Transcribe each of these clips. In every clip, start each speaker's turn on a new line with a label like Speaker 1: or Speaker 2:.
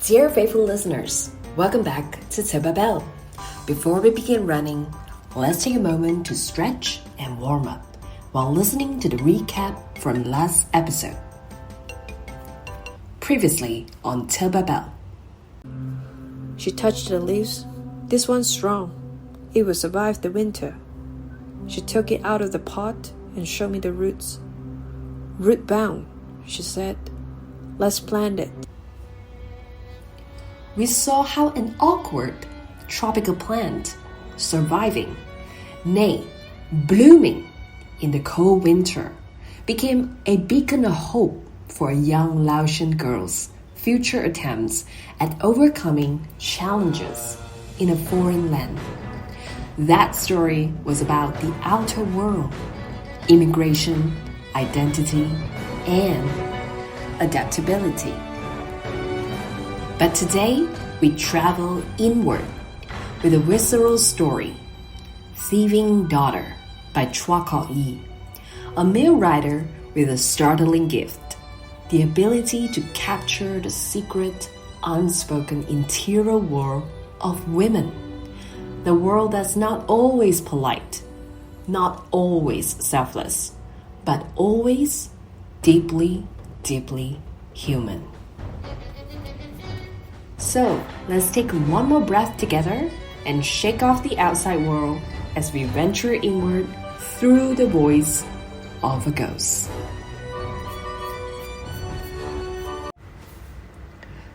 Speaker 1: Dear faithful listeners, welcome back to Tip Bell. Before we begin running, let's take a moment to stretch and warm up while listening to the recap from last episode. Previously on Tip Bell.
Speaker 2: She touched the leaves. This one's strong. It will survive the winter. She took it out of the pot and showed me the roots. Root bound, she said. Let's plant it.
Speaker 1: We saw how an awkward tropical plant, surviving, nay, blooming in the cold winter, became a beacon of hope for young Laotian girls' future attempts at overcoming challenges in a foreign land. That story was about the outer world, immigration, identity, and adaptability. But today, we travel inward with a visceral story, Thieving Daughter by Chua, a male writer with a startling gift, the ability to capture the secret, unspoken interior world of women, the world that's not always polite, not always selfless, but always deeply, deeply human. So, let's take one more breath together and shake off the outside world as we venture inward through the voice of a ghost.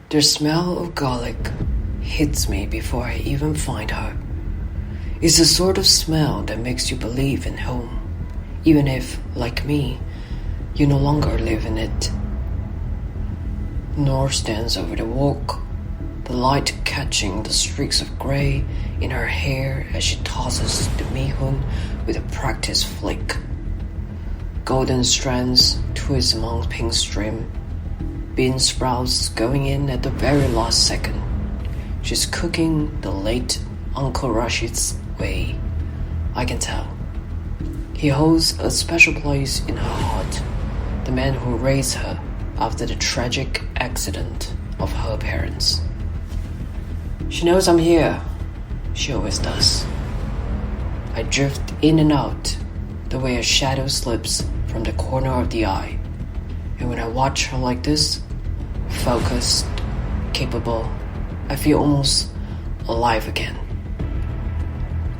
Speaker 3: The smell of garlic hits me before I even find her. It's the sort of smell that makes you believe in home, even if, like me, you no longer live in it. Nor stands over the walk, the light catching the streaks of gray in her hair as she tosses the mihun with a practiced flick. Golden strands twist among pink stream, bean sprouts going in at the very last second. She's cooking the late Uncle Rashid's way, I can tell. He holds a special place in her heart, the man who raised her after the tragic accident of her parents. She knows I'm here. She always does. I drift in and out the way a shadow slips from the corner of the eye. And when I watch her like this, focused, capable, I feel almost alive again.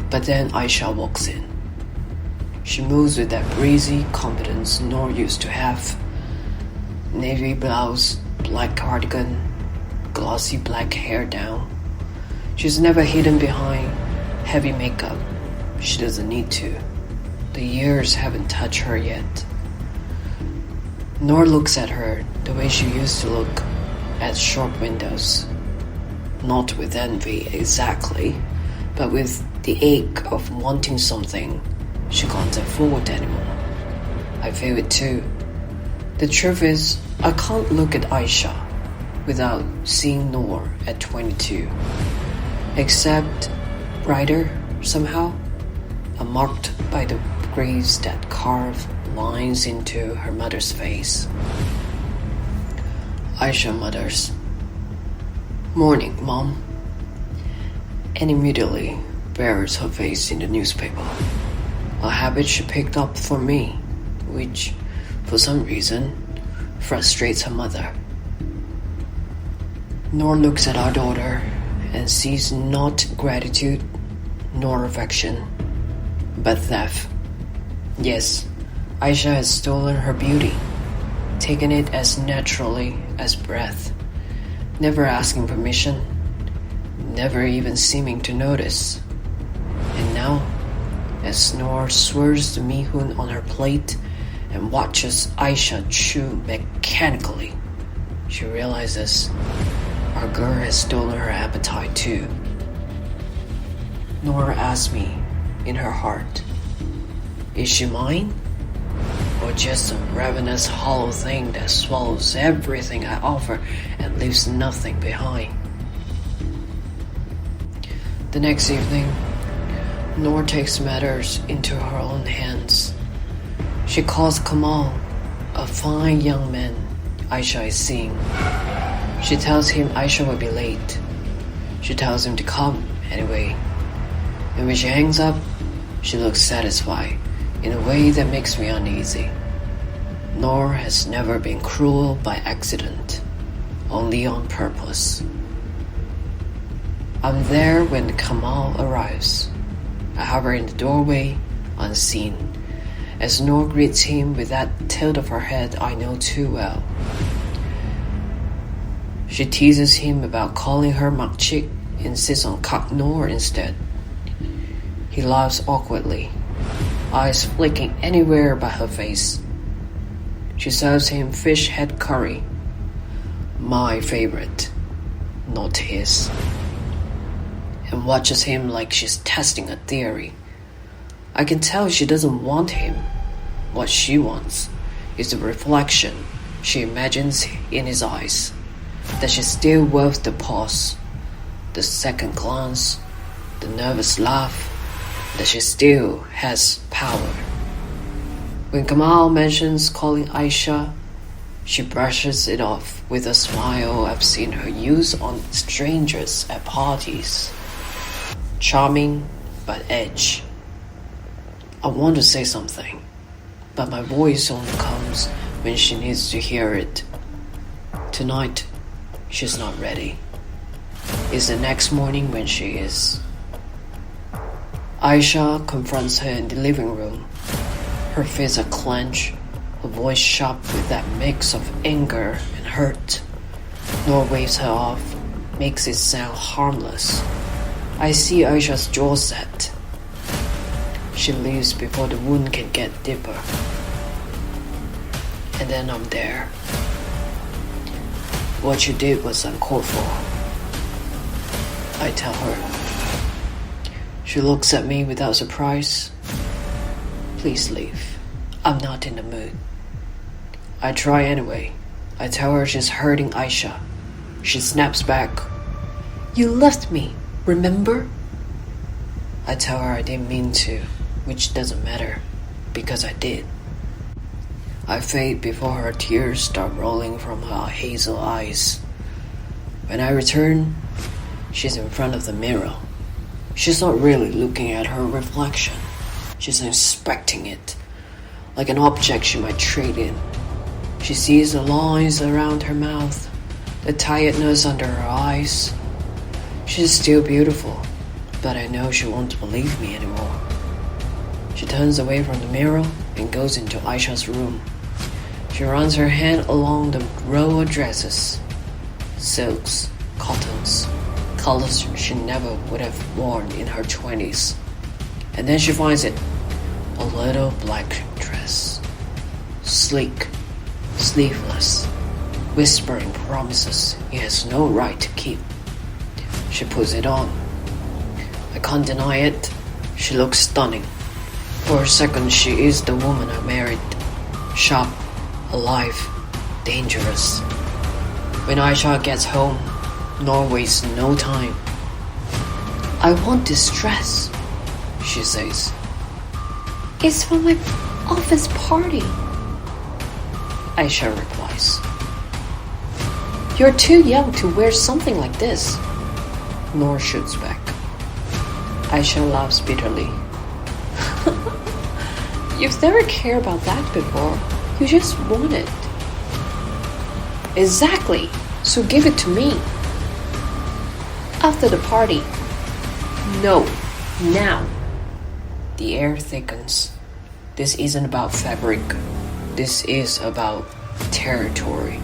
Speaker 3: But then Aisha walks in. She moves with that breezy confidence Noor used to have. Navy blouse, black cardigan, glossy black hair down. She's never hidden behind heavy makeup. She doesn't need to. The years haven't touched her yet. Noor looks at her the way she used to look at shop windows. Not with envy exactly, but with the ache of wanting something she can't afford anymore. I feel it too. The truth is, I can't look at Aisha without seeing Noor at 22. Except brighter somehow, marked by the graves that carve lines into her mother's face. Aisha mutters, "Morning, Mom," and immediately buries her face in the newspaper, a habit she picked up from me, which, for some reason, frustrates her mother. Noor looks at our daughter and sees not gratitude nor affection, but theft. Yes, Aisha has stolen her beauty, taken it as naturally as breath, never asking permission, never even seeming to notice. And now, as Noor swirls the mihun on her plate and watches Aisha chew mechanically, she realizes our girl has stolen her appetite too. Noor asks me in her heart, is she mine? Or just a ravenous hollow thing that swallows everything I offer and leaves nothing behind? The next evening, Noor takes matters into her own hands. She calls Kamal, a fine young man Aisha is seeing. She tells him Aisha will be late. She tells him to come anyway. And when she hangs up, she looks satisfied in a way that makes me uneasy. Noor has never been cruel by accident, only on purpose. I'm there when Kamal arrives. I hover in the doorway, unseen, as Noor greets him with that tilt of her head I know too well. She teases him about calling her Makchik, insists on Kak Noor instead. He laughs awkwardly, eyes flicking anywhere but her face. She serves him fish head curry, my favorite, not his, and watches him like she's testing a theory. I can tell she doesn't want him. What she wants is the reflection she imagines in his eyes, that she's still worth the pause, the second glance, the nervous laugh, that she still has power. When Kamal mentions calling Aisha, she brushes it off with a smile I've seen her use on strangers at parties. Charming, but edge. I want to say something, but my voice only comes when she needs to hear it. Tonight, she's not ready. It's the next morning when she is. Aisha confronts her in the living room. Her fists are clenched, her voice sharp with that mix of anger and hurt. Noor waves her off, makes it sound harmless. I see Aisha's jaw set. She leaves before the wound can get deeper. And then I'm there. What you did was uncalled for, I tell her. She looks at me without surprise. Please leave. I'm not in the mood. I try anyway. I tell her she's hurting Aisha. She snaps back. You left me, remember? I tell her I didn't mean to, which doesn't matter, because I did. I fade before her tears start rolling from her hazel eyes. When I return, she's in front of the mirror. She's not really looking at her reflection. She's inspecting it, like an object she might trade in. She sees the lines around her mouth, the tiredness under her eyes. She's still beautiful, but I know she won't believe me anymore. She turns away from the mirror and goes into Aisha's room. She runs her hand along the row of dresses, silks, cottons, colors she never would have worn in her 20s. And then she finds it, a little black dress, sleek, sleeveless, whispering promises it has no right to keep. She puts it on. I can't deny it. She looks stunning. For a second, she is the woman I married. Sharp, alive, dangerous. When Aisha gets home, Noor wastes no time. I want this dress, she says. It's for my office party, Aisha replies. You're too young to wear something like this, Noor shoots back. Aisha laughs bitterly. You've never cared about that before. You just want it. Exactly. So give it to me. After the party. No. Now. The air thickens. This isn't about fabric. This is about territory.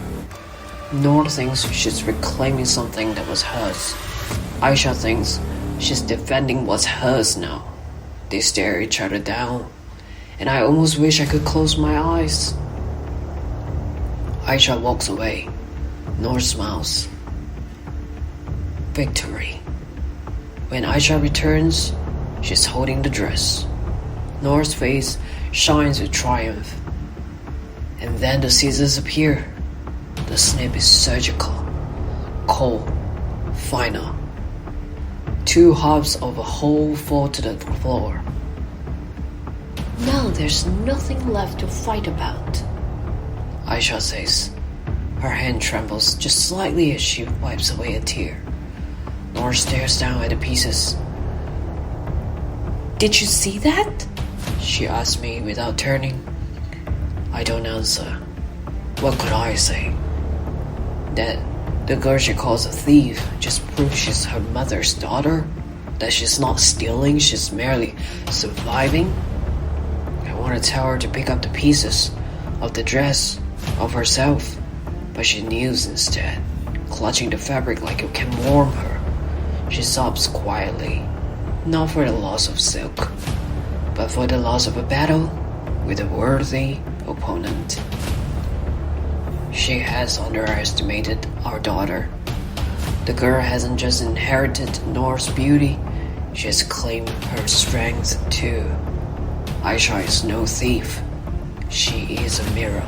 Speaker 3: Noor thinks she's reclaiming something that was hers. Aisha thinks she's defending what's hers now. They stare each other down, and I almost wish I could close my eyes. Aisha walks away. Noor smiles. Victory. When Aisha returns, she's holding the dress. Noor's face shines with triumph. And then the scissors appear. The snip is surgical, cold, final. 2 halves of a whole fall to the floor. Now there's nothing left to fight about, Aisha says. Her hand trembles just slightly as she wipes away a tear. Nor stares down at the pieces.
Speaker 1: Did you see that?
Speaker 3: She asks me without turning. I don't answer. What could I say? That the girl she calls a thief just proves she's her mother's daughter? That she's not stealing, she's merely surviving? I want to tell her to pick up the pieces of the dress, of herself, but she kneels instead, clutching the fabric like it can warm her. She sobs quietly, not for the loss of silk, but for the loss of a battle with a worthy opponent. She has underestimated our daughter. The girl hasn't just inherited Nor's beauty, she has claimed her strength too. Aisha is no thief. She is a mirror.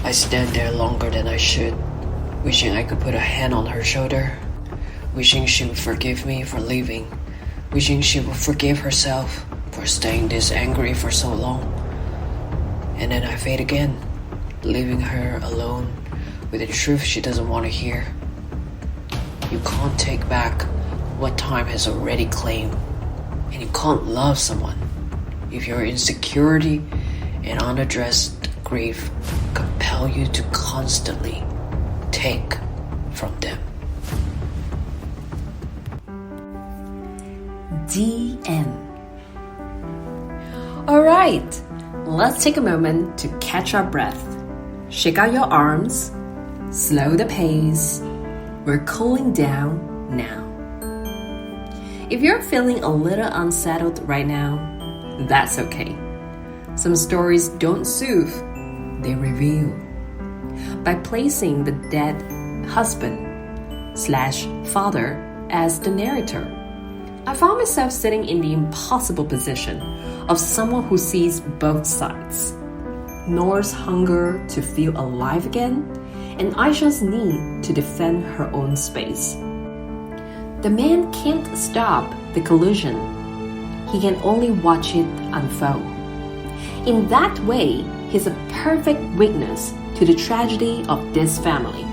Speaker 3: I stand there longer than I should, wishing I could put a hand on her shoulder, wishing she would forgive me for leaving, wishing she would forgive herself for staying this angry for so long. And then I fade again, leaving her alone with a truth she doesn't want to hear. You can't take back what time has already claimed, and you can't love someone if your insecurity and unaddressed grief compel you to constantly take from them.
Speaker 1: DM. Alright, let's take a moment to catch our breath. Shake out your arms, slow the pace. We're cooling down now. If you're feeling a little unsettled right now, that's okay. Some stories don't soothe, they reveal. By placing the dead husband/father as the narrator, I found myself sitting in the impossible position of someone who sees both sides. Nor's hunger to feel alive again, and Aisha's need to defend her own space. The man can't stop the collision. He can only watch it unfold. In that way, he's a perfect witness to the tragedy of this family.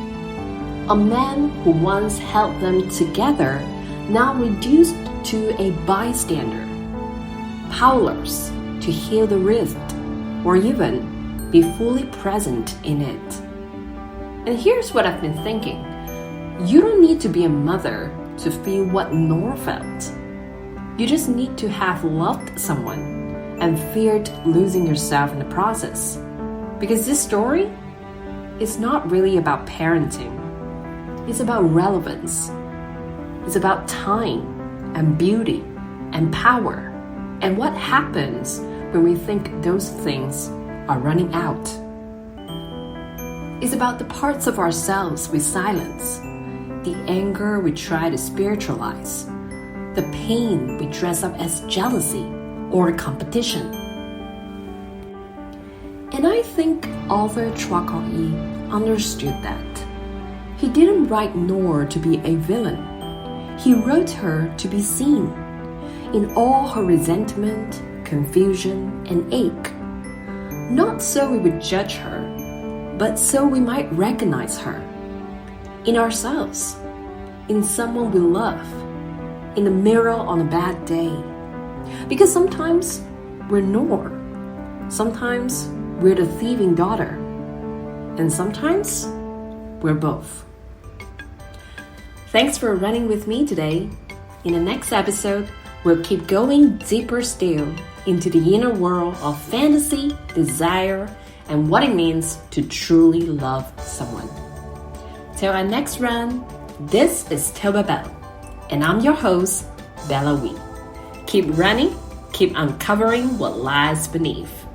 Speaker 1: A man who once held them together, now reduced to a bystander, powerless to heal the rift or even be fully present in it. And here's what I've been thinking. You don't need to be a mother to feel what Nor felt. You just need to have loved someone and feared losing yourself in the process. Because this story is not really about parenting. It's about relevance. It's about time and beauty and power and what happens when we think those things are running out. It's about the parts of ourselves we silence, the anger we try to spiritualize, the pain we dress up as jealousy or competition. And I think author Chua understood that. He didn't write Nor to be a villain. He wrote her to be seen in all her resentment, confusion, and ache. Not so we would judge her, but so we might recognize her in ourselves, in someone we love, in the mirror on a bad day. Because sometimes we're Nor, sometimes we're the thieving daughter, and sometimes we're both. Thanks for running with me today. In the next episode, we'll keep going deeper still into the inner world of fantasy, desire, and what it means to truly love someone. Till our next run, this is Toba Bell, and I'm your host, Bella Wee. Keep running, keep uncovering what lies beneath.